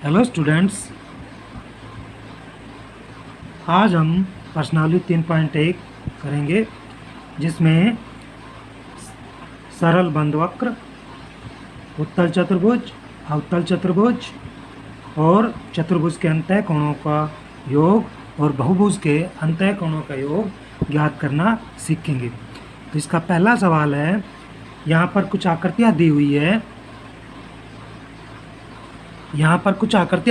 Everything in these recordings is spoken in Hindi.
हेलो स्टूडेंट्स, आज हम पर्सनालिटी 3.1 करेंगे जिसमें सरल बंद वक्र, उत्तल चतुर्भुज, अवतल चतुर्भुज और चतुर्भुज के अंतः कोणों का योग और बहुभुज के अंतः कोणों का योग ज्ञात करना सीखेंगे। तो इसका पहला सवाल है, यहाँ पर कुछ आकृतियाँ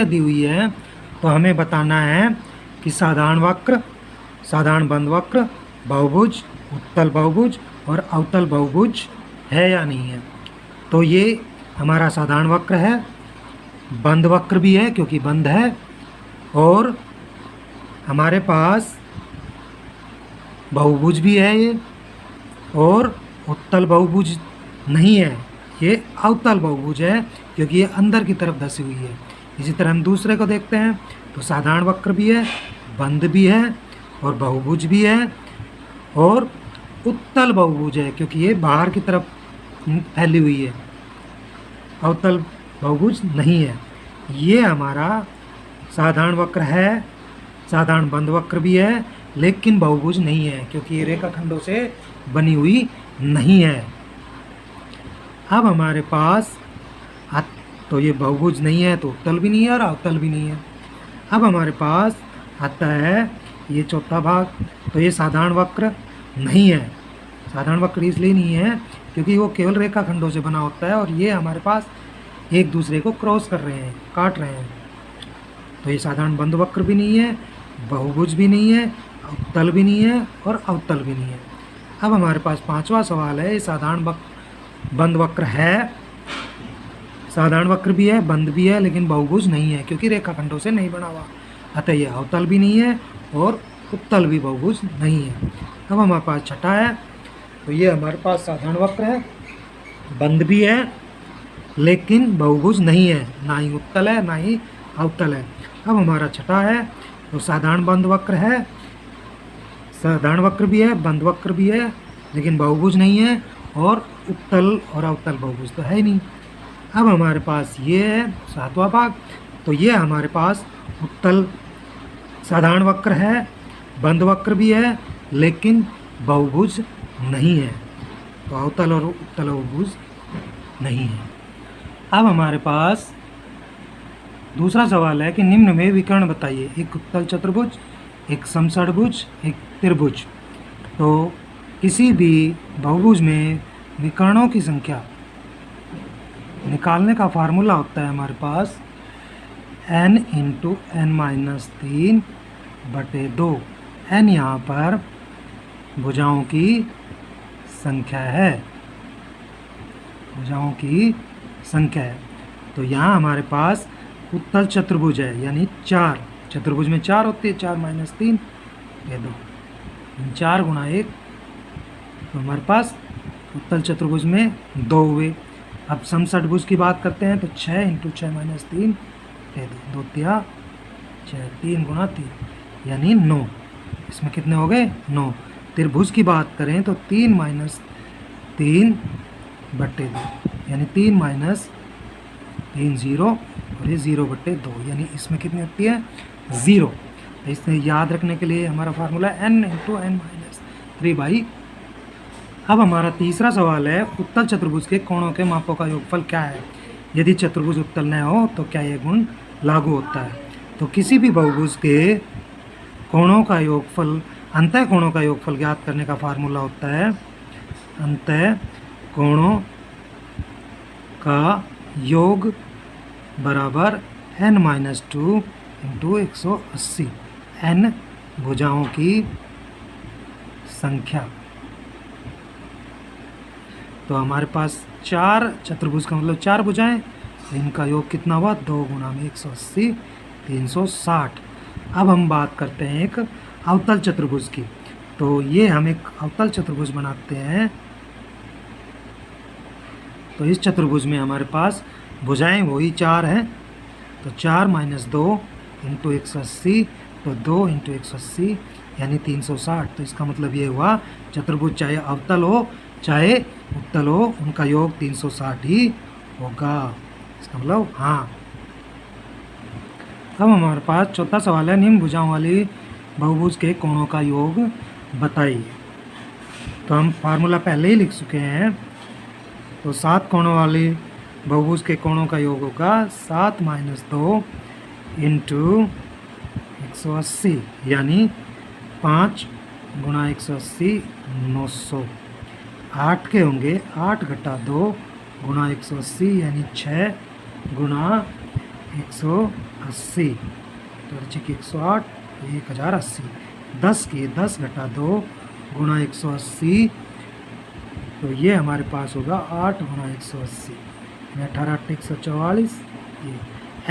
दी हुई है। तो हमें बताना है कि साधारण वक्र, साधारण बंद वक्र, बहुभुज, उत्तल बहुभुज और अवतल बहुभुज है या नहीं है। तो ये हमारा साधारण वक्र है, बंद वक्र भी है क्योंकि बंद है, और हमारे पास बहुभुज भी है ये, और उत्तल बहुभुज नहीं है, ये अवतल बहुभुज है क्योंकि ये अंदर की तरफ धसी हुई है। इसी तरह हम दूसरे को देखते हैं तो साधारण वक्र भी है, बंद भी है और बहुभुज भी है, और उत्तल बहुभुज है क्योंकि ये बाहर की तरफ फैली हुई है, अवतल बहुभुज नहीं है। ये हमारा साधारण वक्र है, साधारण बंद वक्र भी है, लेकिन बहुभुज नहीं है क्योंकि ये रेखाखंडों से बनी हुई नहीं है। अब हमारे पास तो ये बहुभुज नहीं है तो उत्तल भी नहीं है और अवतल भी नहीं है। अब हमारे पास आता है ये चौथा भाग, तो ये साधारण वक्र नहीं है। साधारण वक्र इसलिए नहीं है क्योंकि वो केवल रेखाखंडों से बना होता है और ये हमारे पास एक दूसरे को क्रॉस कर रहे हैं, काट रहे हैं। तो ये साधारण बंद वक्र भी नहीं है, बहुभुज भी नहीं है, उत्तल भी नहीं है और अवतल भी नहीं है। अब हमारे पास पांचवा सवाल है, ये साधारण बंद वक्र है, साधारण वक्र भी है, बंद भी है, लेकिन बहुभुज नहीं है क्योंकि रेखाखंडों से नहीं बना हुआ। अतः ये अवतल भी नहीं है और उत्तल भी बहुभुज नहीं है। अब हमारे पास छठा है, तो ये हमारे पास साधारण वक्र है, बंद भी है, लेकिन बहुभुज नहीं है, ना ही उत्तल है ना ही अवतल है। अब हमारा छठा है, तो साधारण बंद वक्र है, साधारण वक्र भी है, बंद वक्र भी है, लेकिन बहुभुज नहीं है, और उत्तल और अवतल बहुभुज तो है ही नहीं। अब हमारे पास ये है सातवां भाग, तो ये हमारे पास उत्तल साधारण वक्र है, बंद वक्र भी है, लेकिन बहुभुज नहीं है, तो अवतल और उत्तल बहुभुज नहीं है। अब हमारे पास दूसरा सवाल है कि निम्न में विकर्ण बताइए, एक उत्तल चतुर्भुज, एक समषड्भुज, एक त्रिभुज। तो किसी भी बहुभुज में विकर्णों की संख्या निकालने का फार्मूला होता है हमारे पास n इंटू n-3 बटे 2। n यहाँ पर भुजाओं की संख्या है, भुजाओं की संख्या है। तो यहाँ हमारे पास उत्तल चतुर्भुज है, यानी 4, चतुर्भुज में 4 होती है, 4-3 ये 2, 4 गुणा 1, तो हमारे पास उत्तल चतुर्भुज में 2 हुए। अब समषड्भुज की बात करते हैं तो 6 इंटू 6-3 दे दो, 2 तिया 6, 3 गुणा 3 यानी 9, इसमें कितने हो गए 9। त्रिभुज की बात करें तो 3-3 बटे 2 यानी 3-3 0 और ये 0 बटे 2 यानी इसमें कितनी होती है 0। इसमें याद रखने के लिए हमारा फार्मूला n इंटू n-3/। अब हमारा तीसरा सवाल है, उत्तल चतुर्भुज के कोणों के मापों का योगफल क्या है। यदि चतुर्भुज उत्तल न हो तो क्या यह गुण लागू होता है। तो किसी भी बहुभुज के कोणों का योगफल, अंतः कोणों का योगफल ज्ञात करने का फार्मूला होता है अंतः कोणों का योग बराबर n-2 इंटू 180, n भुजाओं की संख्या। तो हमारे पास 4 चतुर्भुज का मतलब 4 भुजाएं, इनका योग कितना हुआ 2 गुणा में 180, 360। अब हम बात करते हैं एक अवतल चतुर्भुज की। तो ये हम एक अवतल चतुर्भुज बनाते हैं। तो इस चतुर्भुज में हमारे पास भुजाएं वही 4 हैं, तो 4-2 इंटू 180, तो 2 इंटू 180 यानी 360। तो इसका मतलब ये हुआ चतुर्भुज चाहे अवतल हो चाहे उत्तल हो, उनका योग 360 ही होगा। इसका मतलब हाँ। अब हमारे पास चौथा सवाल है, निम्न भुजाओं वाली बहुभुज के कोणों का योग बताइए। तो हम फार्मूला पहले ही लिख चुके हैं। तो 7 कोणों वाली बहुभुज के कोणों का योग होगा 7 - 2 इंटू 180, यानी 5 गुणा 180 900। 8 के होंगे 8 घटा 2 गुणा 180, यानी 6 गुणा 180, तो 108 1080। 10 के 10 घटा 2 गुणा 180, तो ये हमारे पास होगा 8 गुणा 180, 18 8 144। ये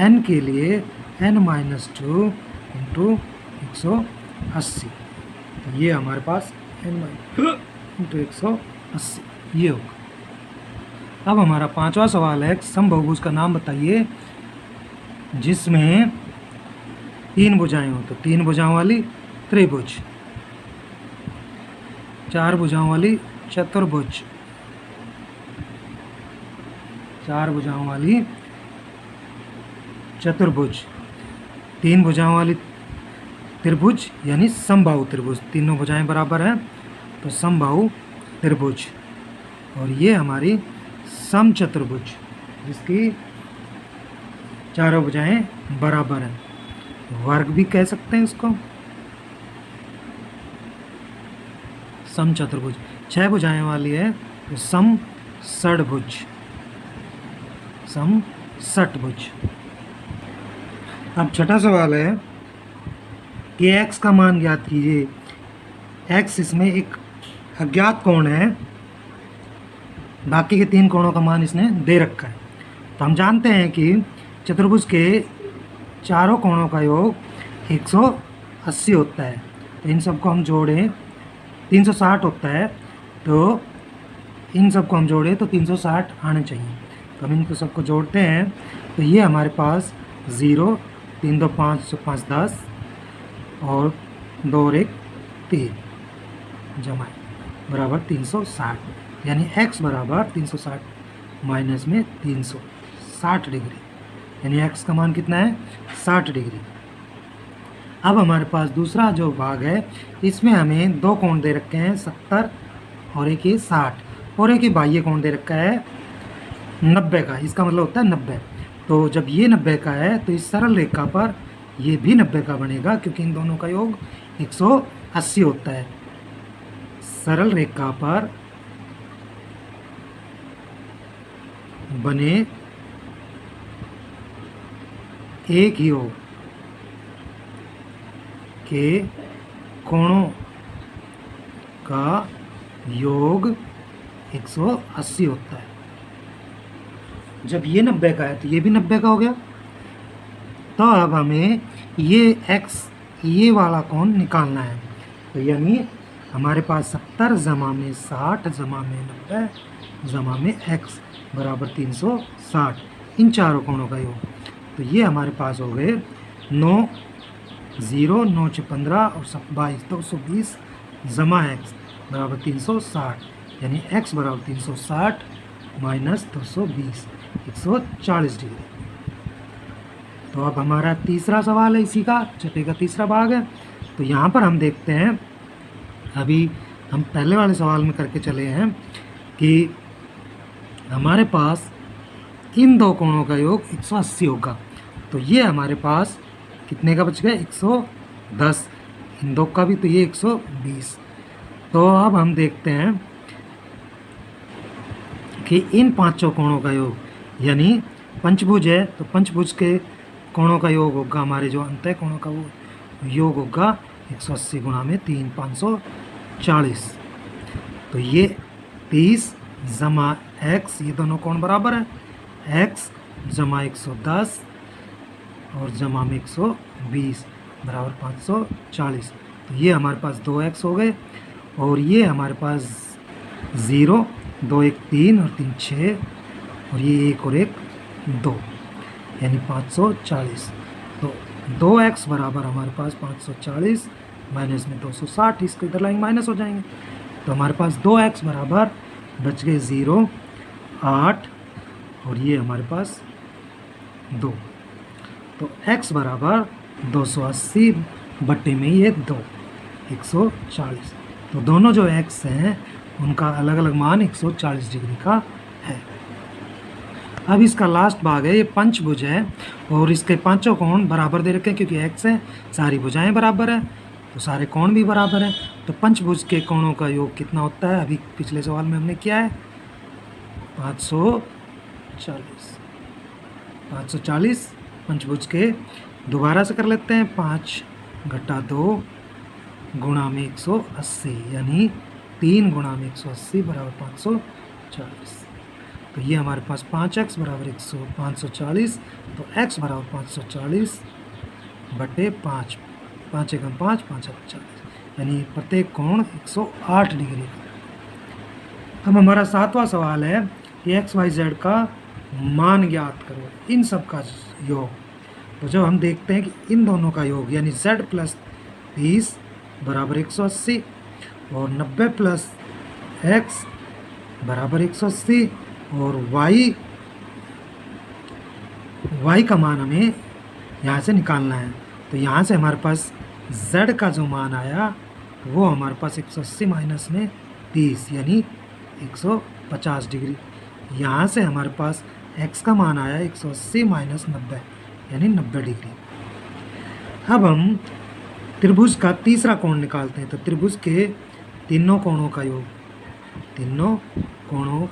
n के लिए n-2 इंटू 180, तो ये हमारे पास n इंटू 180 ये होगा। अब हमारा 5वां सवाल है, समबहुभुज का नाम बताइए जिसमें 3 भुजाएं हो। तो 3 भुजाओं वाली त्रिभुज, 4 भुजाओं वाली चतुर्भुज, 4 भुजाओं वाली चतुर्भुज, 3 भुजाओं वाली त्रिभुज यानी समबाहु त्रिभुज, तीनों भुजाएं बराबर हैं तो समबाहु त्रिभुज। और ये हमारी समचतुर्भुज जिसकी चारों भुजाएं बराबर हैं, वर्ग भी कह सकते हैं इसको। समचतुर्भुज 6 भुजाएं वाली है तो सम षट्भुज, सम षट्भुज। अब छठा सवाल है कि x का मान ज्ञात कीजिए। x इसमें एक अज्ञात कोण है, बाकी के 3 कोणों का मान इसने दे रखा है। तो हम जानते हैं कि चतुर्भुज के चारों कोणों का योग 180 होता है। तो इन सबको हम जोड़ें 360 होता है, तो इन सबको हम जोड़ें तो 360 आने चाहिए। तो हम इनको सबको जोड़ते हैं तो ये हमारे पास 0 3 2 5 5 10 और 2 और 1 3 जमा बराबर 360, यानी x बराबर 360 माइनस में 360 डिग्री, यानी x का मान कितना है 60 डिग्री। अब हमारे पास दूसरा जो भाग है इसमें हमें 2 कोण दे रखे हैं 70 और एक ये 60 और एक ये बाह्य कोण दे रखा है 90 का, इसका मतलब होता है 90। तो जब ये 90 का है तो इस सरल रेखा पर ये भी 90 का बनेगा क्योंकि इन दोनों का योग 180 होता है। सरल रेखा पर बने एक ही योग के कोणों का योग 180 होता है। जब ये 90 का है तो ये भी 90 का हो गया। तो अब हमें ये x ये वाला कोण निकालना है। तो यानी हमारे पास 70 जमा में 60 जमा में 90 जमा में x बराबर 360, इन चारों कोणों का योग। तो ये हमारे पास हो गए 9 0 9 6 15 और 22 220 जमा x बराबर 360, यानी x बराबर 360 माइनस 220 140 डिग्री। तो अब हमारा तीसरा सवाल है इसी का, छठे का तीसरा भाग है। तो यहाँ पर हम देखते हैं, अभी हम पहले वाले सवाल में करके चले हैं कि हमारे पास इन 2 कोणों का योग 180 होगा। तो ये हमारे पास कितने का बच गया 110, इन 2 का भी तो ये 120। तो अब हम देखते हैं कि इन 5 कोणों का योग, यानी पंचभुज है तो पंचभुज के कोणों का योग होगा, हमारे जो अंत है कोणों का वो योग होगा 180 गुणा में 3 540। तो ये 30 जमा x, ये दोनों कोण बराबर है, x जमा 110 और जमा में 120 बराबर 540। तो ये हमारे पास 2x हो गए और ये हमारे पास 0 2 1 3 और 3 6 और ये 1 और 1 2, यानी 540। तो 2x बराबर हमारे पास 540 माइनस में 260, इसको इधर लाएंगे माइनस हो जाएंगे। तो हमारे पास 2x बराबर बच गए 0 8 और ये हमारे पास 2। तो x बराबर 280 बट्टे में ये 2 140। तो दोनों जो x हैं उनका अलग अलग मान 140 डिग्री का है। अब इसका लास्ट भाग है, ये पंचभुज है और इसके पांचों कोण बराबर दे रखे हैं क्योंकि x है, सारी भुजाएं बराबर है तो सारे कोण भी बराबर हैं। तो पंचभुज के कोणों का योग कितना होता है, अभी पिछले सवाल में हमने किया है 540 पंचभुज के दोबारा से कर लेते हैं। 5 घटा 2 गुणा में 180 यानी 3 गुणा में 180 बराबर 540। तो ये हमारे पास 5x बराबर 540, तो x बराबर 540 बटे 5, 5 एकम 5, 5 40, यानी प्रत्येक कोण 108 डिग्री का। अब हमारा 7वां सवाल है कि x y z का मान ज्ञात करो, इन सब का योग। तो जब हम देखते हैं कि इन दोनों का योग यानी z प्लस 30 बराबर 180 और 90 प्लस x बराबर 180 और y का मान हमें यहाँ से निकालना है। तो यहाँ से हमारे पास z का जो मान आया वो हमारे पास 180 माइनस में 30 यानी 150 डिग्री। यहाँ से हमारे पास x का मान आया 180 माइनस 90 यानी 90 डिग्री। अब हम त्रिभुज का तीसरा कोण निकालते हैं। तो त्रिभुज के तीनों कोणों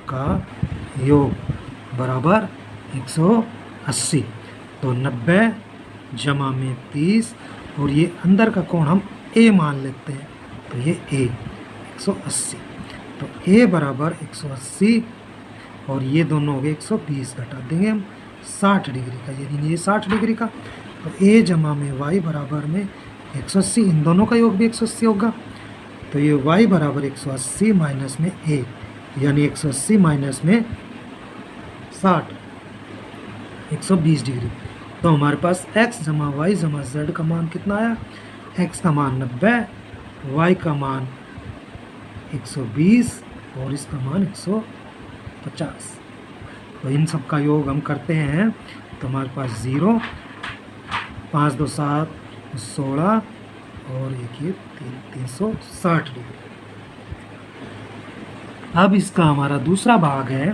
का योग बराबर 180। तो 90 जमा में 30 और ये अंदर का कोण हम a मान लेते हैं, तो ये a 180। तो a बराबर 180 और ये दोनों हो गए 120, घटा देंगे हम 60 डिग्री का, यानी ये 60 डिग्री का। तो a जमा में y बराबर में 180, इन दोनों का योग भी 180 होगा। तो ये y बराबर 180 माइनस में a यानी 180 माइनस में 60 120 डिग्री। तो हमारे पास x जमा y जमा z का मान कितना आया, x का मान 90, y का मान 120 और इसका मान 150। तो इन सब का योग हम करते हैं तो हमारे पास 0, 5 2 7 16 और एक ये 360 डिग्री। अब इसका हमारा दूसरा भाग है,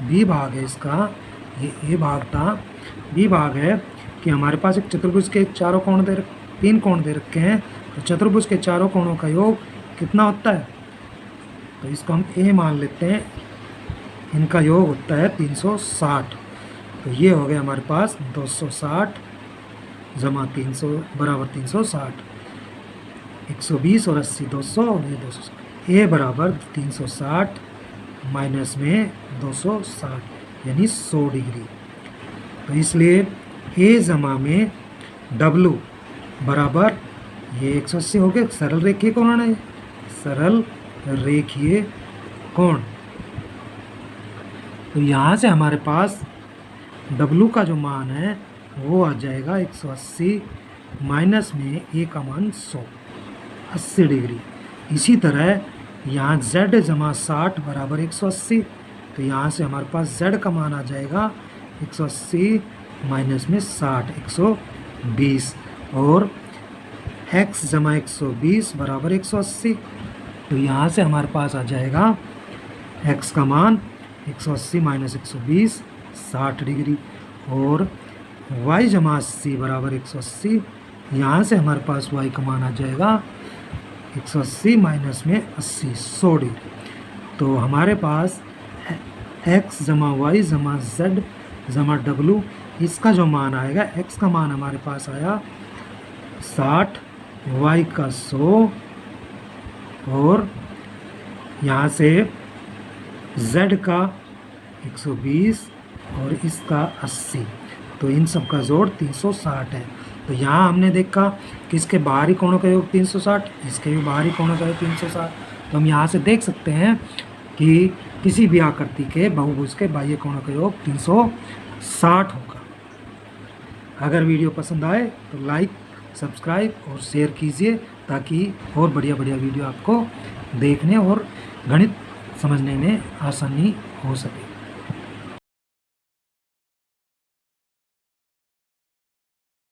बी भाग है इसका, ये ए भाग था। बी भाग है कि हमारे पास एक चतुर्भुज के चारों कोण तीन कोण दे रखे हैं। तो चतुर्भुज के चारों कोणों का योग कितना होता है, तो इसको हम ए मान लेते हैं। इनका योग होता है 360। तो ये हो गया हमारे पास 260 जमा 300 बराबर 360, 120 और 80 200 और ये 260। ए बराबर 360 माइनस में 260 यानी 100 डिग्री। तो इसलिए ए जमा में डब्लू बराबर ये 180 हो गए। सरल रेखीय कोण है, सरल रेखीय कोण। तो यहाँ से हमारे पास डब्लू का जो मान है वो आ जाएगा 180 माइनस में ए का मान 100, 80 डिग्री। इसी तरह यहाँ z जमा 60 बराबर 180। तो यहाँ से हमारे पास z का मान आ जाएगा 180 माइनस में 60, 120 और x जमा 120 बराबर 180। तो यहाँ से हमारे पास आ जाएगा x का मान 180 माइनस 120 60 डिग्री और y जमा 80 बराबर 180। यहाँ से हमारे पास y का मान आ जाएगा 180 माइनस में 80, 100 डिग्री। तो हमारे पास x जमा y जमा z जमा w, इसका जो मान आएगा, x का मान हमारे पास आया 60, y का 100 और यहाँ से z का 120 और इसका 80। तो इन सब का जोड़ 360 है। तो यहाँ हमने देखा कि इसके बाहरी कोणों का योग 360, इसके भी बाहरी कोणों का योग 360। तो हम यहाँ से देख सकते हैं कि किसी भी आकृति के बहुभुज के बाह्य कोणों का योग 360 होगा। अगर वीडियो पसंद आए तो लाइक, सब्सक्राइब और शेयर कीजिए ताकि और बढ़िया वीडियो आपको देखने और गणित समझने में आसानी हो सके।